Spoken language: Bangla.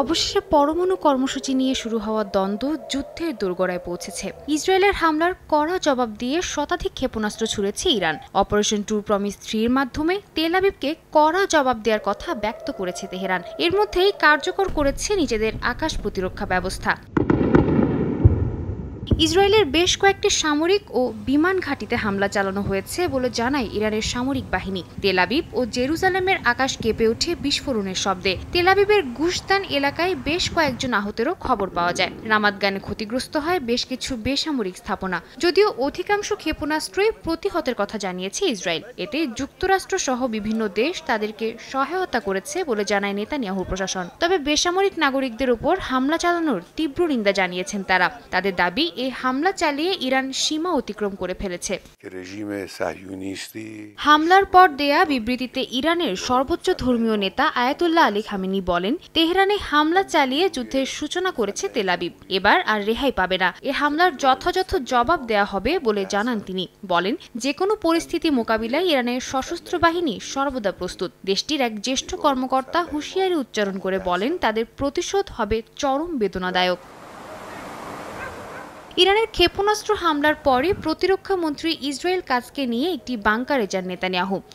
অবশেষে পরমাণু কর্মসূচি নিয়ে শুরু হওয়া দ্বন্দ্ব যুদ্ধের দোরগোড়ায় পৌঁছেছে। ইসরায়েলের হামলার কড়া জবাব দিয়ে শতাধিক ক্ষেপণাস্ত্র ছুড়েছে ইরান। অপারেশন ট্রু প্রমিস 3 এর মাধ্যমে তেল আবিবকে কড়া জবাব দেওয়ার কথা ব্যক্ত করেছে তেহরান। এর মধ্যেই কার্যকর করেছে নিজেদের আকাশ প্রতিরক্ষা ব্যবস্থা। ইসরায়েলের বেশ কয়েকটি সামরিক ও বিমান ঘাঁটিতে হামলা চালানো হয়েছে বলে জানায় ইরানের সামরিক বাহিনী। তেল আবিব ও জেরুজালেমের আকাশ কেঁপে ওঠে বিস্ফোরণের শব্দে। তেল আবিবের গুশদান এলাকায় বেশ কয়েকজন আহতেরও খবর পাওয়া যায়। রামাদগানে ক্ষতিগ্রস্ত হয় বেশ কিছু বেসামরিক স্থাপনা। যদিও অধিকাংশ ক্ষেপণাস্ত্রই প্রতিহতের কথা জানিয়েছে ইসরায়েল। এতে যুক্তরাষ্ট্র সহ বিভিন্ন দেশ তাদেরকে সহায়তা করেছে বলে জানায় নেতানিয়াহুর প্রশাসন। তবে বেসামরিক নাগরিকদের উপর হামলা চালানোর তীব্র নিন্দা জানিয়েছেন তারা। তাদের দাবি, এই হামলা চালিয়ে ইরান সীমা অতিক্রম করে ফেলেছে। হামলার পর দেয়া বিবৃতিতে ইরানের সর্বোচ্চ ধর্মীয় নেতা আয়াতুল্লাহ আলী খামেনি বলেন, তেহরানে হামলা চালিয়ে যুদ্ধের সূচনা করেছে তেল আবিব, এবার আর রেহাই পাবে না। এ হামলার যথাযথ জবাব দেয়া হবে বলে জানান তিনি। বলেন, যে কোনো পরিস্থিতি মোকাবিলায় ইরানের সশস্ত্র বাহিনী সর্বদা প্রস্তুত। দেশটির এক জ্যেষ্ঠ কর্মকর্তা হুঁশিয়ারি উচ্চারণ করে বলেন, তাদের প্রতিশোধ হবে চরম বেদনাদায়ক। ইরানের ক্ষেপণাস্ত্র হামলার পরে প্রতিরক্ষা মন্ত্রী ইসরায়েল কাজকে নিয়ে একটি বাংকারে যান নেতানিয়াহু।